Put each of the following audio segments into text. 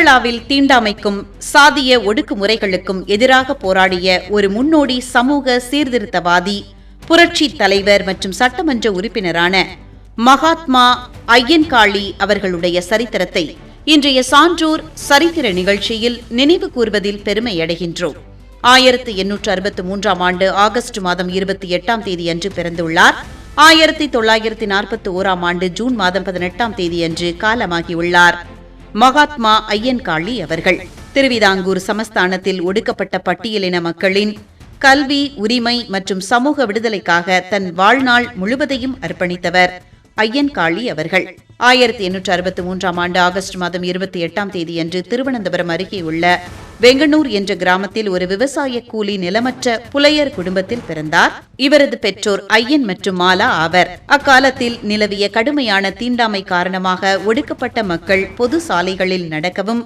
கேரளாவில் தீண்டாமைக்கும் சாதிய ஒடுக்குமுறைகளுக்கும் எதிராக போராடிய ஒரு முன்னோடி சமூக சீர்திருத்தவாதி, புரட்சி தலைவர் மற்றும் சட்டமன்ற உறுப்பினரான மகாத்மா ஐயன்காளி அவர்களுடைய சரித்திரத்தை இன்றைய சான்றோர் சரித்திர நிகழ்ச்சியில் நினைவு கூர்வதில் பெருமையடைகின்றோம். 1863 ஆண்டு ஆகஸ்ட் மாதம் 28ஆம் தேதி அன்று பிறந்துள்ளார். 1941 ஆண்டு ஜூன் மாதம் 18ஆம் தேதி அன்று காலமாகியுள்ளார். மகாத்மா ஐயன்காளி அவர்கள் திருவிதாங்கூர் சமஸ்தானத்தில் ஒடுக்கப்பட்ட பட்டியலின மக்களின் கல்வி, உரிமை மற்றும் சமூக விடுதலைக்காக தன் வாழ்நாள் முழுவதையும் அர்ப்பணித்தவர் ஐயன்காளி அவர்கள். 1863 ஆண்டு ஆகஸ்ட் மாதம் 28ஆம் தேதியன்று திருவனந்தபுரம் அருகே உள்ள வெங்கனூர் என்ற கிராமத்தில் ஒரு விவசாய கூலி நிலமற்ற புலையர் குடும்பத்தில் பிறந்தார். இவரது பெற்றோர் ஐயன் மற்றும் மாலா ஆவர். அக்காலத்தில் நிலவிய கடுமையான தீண்டாமை காரணமாக ஒடுக்கப்பட்ட மக்கள் பொது சாலைகளில் நடக்கவும்,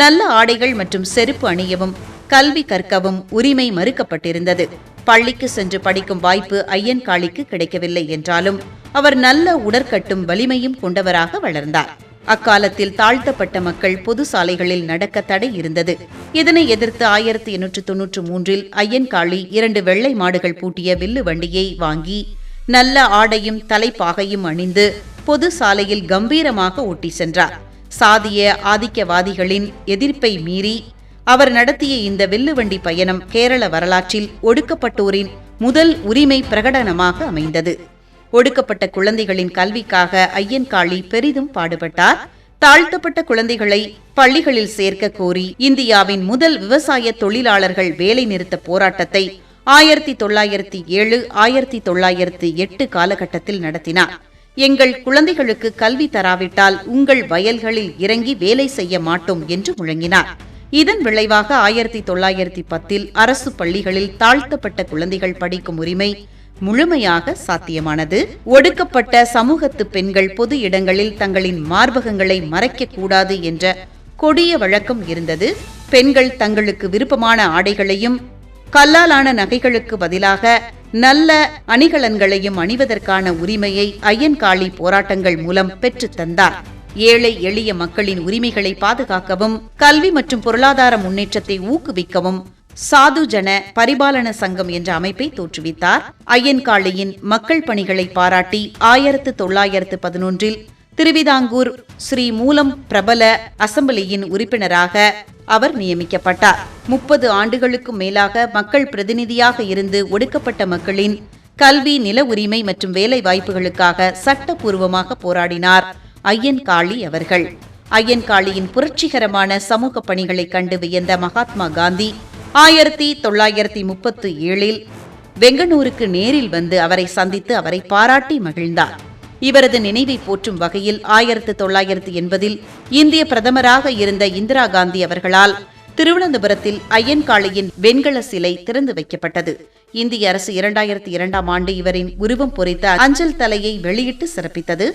நல்ல ஆடைகள் மற்றும் செருப்பு அணியவும், கல்வி கற்கவும் உரிமை மறுக்கப்பட்டிருந்தது. பள்ளிக்கு சென்று படிக்கும் வாய்ப்பு ஐயன்காளிக்கு கிடைக்கவில்லை என்றாலும் அவர் நல்ல உடற்கட்டும் வலிமையும் கொண்டவராக வளர்ந்தார். அக்காலத்தில் தாழ்த்தப்பட்ட மக்கள் பொது சாலைகளில் நடக்க தடை இருந்தது. இதனை எதிர்த்து 1893 ஐயன்காளி 2 வெள்ளை மாடுகள் பூட்டிய வில்லு வண்டியை வாங்கி நல்ல ஆடையும் தலைப்பாகையும் அணிந்து பொது சாலையில் கம்பீரமாக ஓட்டி சென்றார். சாதிய ஆதிக்கவாதிகளின் எதிர்ப்பை மீறி அவர் நடத்திய இந்த வில்லுவண்டி பயணம் கேரள வரலாற்றில் ஒடுக்கப்பட்டோரின் முதல் உரிமை பிரகடனமாக அமைந்தது. ஒடுக்கப்பட்ட குழந்தைகளின் கல்விக்காக ஐயன்காளி பெரிதும் பாடுபட்டார். தாழ்த்தப்பட்ட குழந்தைகளை பள்ளிகளில் சேர்க்க கோரி இந்தியாவின் முதல் விவசாய தொழிலாளர்கள் வேலை நிறுத்த போராட்டத்தை 1907, 1908 காலகட்டத்தில் நடத்தினார். எங்கள் குழந்தைகளுக்கு கல்வி தராவிட்டால் உங்கள் வயல்களில் இறங்கி வேலை செய்ய மாட்டோம் என்று முழங்கினார். இதன் விளைவாக 1910 அரசு பள்ளிகளில் தாழ்த்தப்பட்ட குழந்தைகள் படிக்கும் உரிமை முழுமையாக சாத்தியமானது. ஒடுக்கப்பட்ட சமூகத்து பெண்கள் பொது இடங்களில் தங்களின் மார்பகங்களை மறைக்கக்கூடாது என்ற கொடிய வழக்கம் இருந்தது. பெண்கள் தங்களுக்கு விருப்பமான ஆடைகளையும் கல்லாலான நகைகளுக்கு பதிலாக நல்ல அணிகலன்களையும் அணிவதற்கான உரிமையை ஐயன்காளி போராட்டங்கள் மூலம் பெற்றுத் தந்தார். ஏழை எளிய மக்களின் உரிமைகளை பாதுகாக்கவும், கல்வி மற்றும் பொருளாதார முன்னேற்றத்தை ஊக்குவிக்கவும் சாது ஜன பரிபாலன சங்கம் என்ற அமைப்பை தோற்றுவித்தார். ஐயன்காளியின் மக்கள் பணிகளை பாராட்டி 1911 திருவிதாங்கூர் ஸ்ரீ மூலம் பிரபல அசம்பிளியின் உறுப்பினராக அவர் நியமிக்கப்பட்டார். 30 ஆண்டுகளுக்கும் மேலாக மக்கள் பிரதிநிதியாக இருந்து ஒடுக்கப்பட்ட மக்களின் கல்வி, நில உரிமை மற்றும் வேலை வாய்ப்புகளுக்காக சட்டப்பூர்வமாக போராடினார் ஐயன்காளி அவர்கள். ஐயன்காளியின் புரட்சிகரமான சமூக பணிகளை கண்டு வியந்த மகாத்மா காந்தி 1937 வெங்கனூருக்கு நேரில் வந்து அவரை சந்தித்து அவரை பாராட்டி மகிழ்ந்தார். இவரது நினைவை போற்றும் வகையில் 1980 இந்திய பிரதமராக இருந்த இந்திரா காந்தி அவர்களால் திருவனந்தபுரத்தில் ஐயன்காளியின் வெண்கல சிலை திறந்து வைக்கப்பட்டது. இந்திய அரசு 2002ஆம் ஆண்டு இவரின் உருவம் பொறித்த அஞ்சல் தலையை வெளியிட்டு சிறப்பித்தது.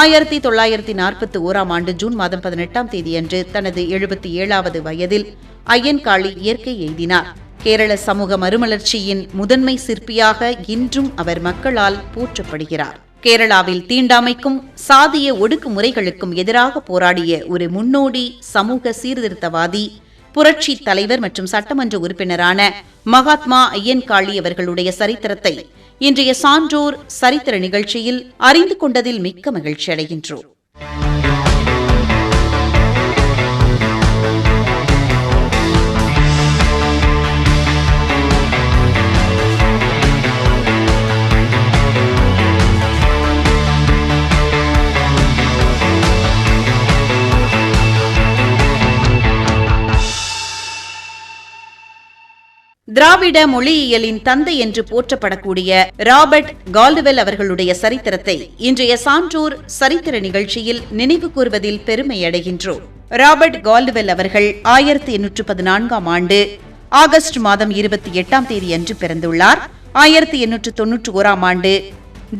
1941ஆம் ஆண்டு ஜூன் மாதம் 18ஆம் தேதியன்று தனது 77வது வயதில் ஐயன்காளி இயற்கை எய்தினார். கேரள சமூக மறுமலர்ச்சியின் முதன்மை சிற்பியாக இன்றும் அவர் மக்களால் போற்றப்படுகிறார். கேரளாவில் தீண்டாமைக்கும் சாதிய ஒடுக்குமுறைகளுக்கும் எதிராக போராடிய ஒரு முன்னோடி சமூக சீர்திருத்தவாதி, புரட்சி தலைவர் மற்றும் சட்டமன்ற உறுப்பினரான மகாத்மா ஐயன்காளி அவர்களுடைய சரித்திரத்தை இன்றைய சான்றோர் சரித்திர நிகழ்ச்சியில் அறிந்து கொண்டதில் மிக்க மகிழ்ச்சி அடைகின்றோம். திராவிட மொழியியலின் தந்தை என்று போற்றப்படக்கூடிய ராபர்ட் கால்டுவெல் அவர்களுடைய சரித்திரத்தை இன்றைய சான்றோர் சரித்திர நிகழ்ச்சியில் நினைவு கூர்வதில் பெருமையடைகின்றோம். ராபர்ட் கால்டுவெல் அவர்கள் 1814ஆம் ஆண்டு ஆகஸ்ட் மாதம் 28ஆம் தேதி அன்று பிறந்துள்ளார். 1891ஆம் ஆண்டு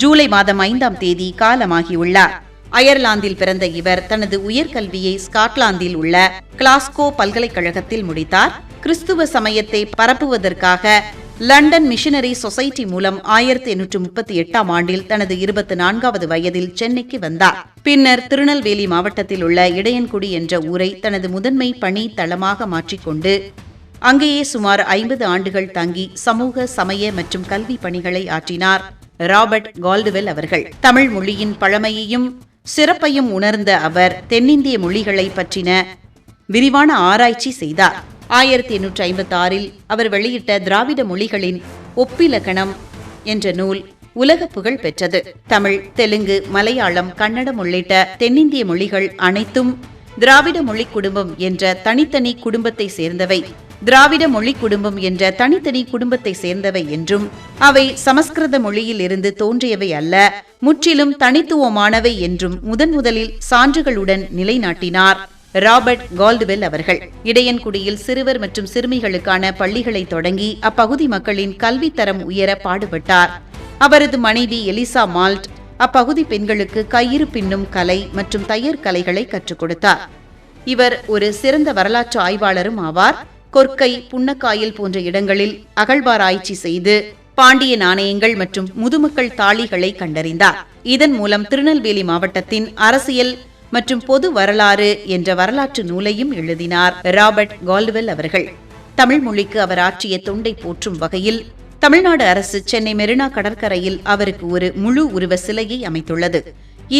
ஜூலை மாதம் 5ஆம் தேதி காலமாகியுள்ளார். அயர்லாந்தில் பிறந்த இவர் தனது உயர்கல்வியை ஸ்காட்லாந்தில் உள்ள கிளாஸ்கோ பல்கலைக்கழகத்தில் முடித்தார். கிறிஸ்துவ சமயத்தை பரப்புவதற்காக லண்டன் மிஷனரி சொசைட்டி மூலம் 1838ஆம் ஆண்டில் தனது 24வது வயதில் சென்னைக்கு வந்தார். பின்னர் திருநெல்வேலி மாவட்டத்தில் உள்ள இடையன்குடி என்ற ஊரை தனது முதன்மை பணி தளமாக மாற்றிக்கொண்டு அங்கேயே சுமார் 50 ஆண்டுகள் தங்கி சமூக, சமய மற்றும் கல்வி பணிகளை ஆற்றினார் ராபர்ட் கால்டுவெல் அவர்கள். தமிழ் மொழியின் பழமையையும் சிறப்பையும் உணர்ந்த அவர் தென்னிந்திய மொழிகளை பற்றின விரிவான ஆராய்ச்சி செய்தார். 1856இல் அவர் வெளியிட்ட திராவிட மொழிகளின் ஒப்பிலக்கணம் என்ற நூல் உலக புகழ் பெற்றது. தமிழ், தெலுங்கு, மலையாளம், கன்னடம் உள்ளிட்ட தென்னிந்திய மொழிகள் அனைத்தும் திராவிட மொழி குடும்பம் என்ற தனித்தனி குடும்பத்தை சேர்ந்தவை. திராவிட மொழி குடும்பம் என்ற தனித்தனி குடும்பத்தை சேர்ந்தவை என்றும் அவை சமஸ்கிருத மொழியில் இருந்து தோன்றியவை அல்ல, முற்றிலும் தனித்துவமானவை என்றும் முதலில் சான்றுகளுடன் நிலைநாட்டினார் ராபர்ட் கால்டுவெல் அவர்கள். இடையன்குடியில் சிறுவர் மற்றும் சிறுமிகளுக்கான பள்ளிகளை தொடங்கி அப்பகுதி மக்களின் கல்வி தரம் உயர பாடுபட்டார். அவரது மனைவி எலிசா மால்ட் அப்பகுதி பெண்களுக்கு கயிறு பின்னும் கலை மற்றும் தையர் கலைகளை கற்றுக் கொடுத்தார். இவர் ஒரு சிறந்த வரலாற்று ஆய்வாளரும் ஆவார். கொற்கை, புன்னக்காயல் போன்ற இடங்களில் அகழ்வாராய்ச்சி செய்து பாண்டிய நாணயங்கள் மற்றும் முதுமக்கள் தாளிகளை கண்டறிந்தார். இதன் மூலம் திருநெல்வேலி மாவட்டத்தின் அரசியல் மற்றும் பொது வரலாறு என்ற வரலாற்று நூலையும் எழுதினார் ராபர்ட் கால்டுவெல் அவர்கள். தமிழ் மொழிக்கு அவர் ஆற்றிய தொண்டை போற்றும் வகையில் தமிழ்நாடு அரசு சென்னை மெரினா கடற்கரையில் அவருக்கு ஒரு முழு உருவ சிலையை அமைத்துள்ளது.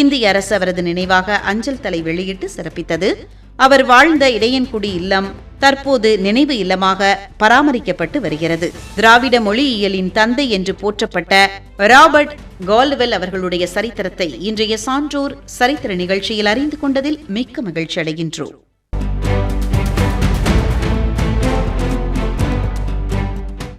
இந்திய அரசு அவரது நினைவாக அஞ்சல் தலை வெளியிட்டு சிறப்பித்தது. அவர் வாழ்ந்த இடையன்குடி இல்லம் தற்போது நினைவு இல்லமாக பராமரிக்கப்பட்டு வருகிறது. திராவிட மொழியியலின் தந்தை என்று போற்றப்பட்ட ராபர்ட் கால்டுவெல் அவர்களுடைய சரித்திரத்தை இன்றைய சான்றோர் சரித்திர நிகழ்ச்சியில் அறிந்து கொண்டதில் மிக்க மகிழ்ச்சி அடைகின்றோம்.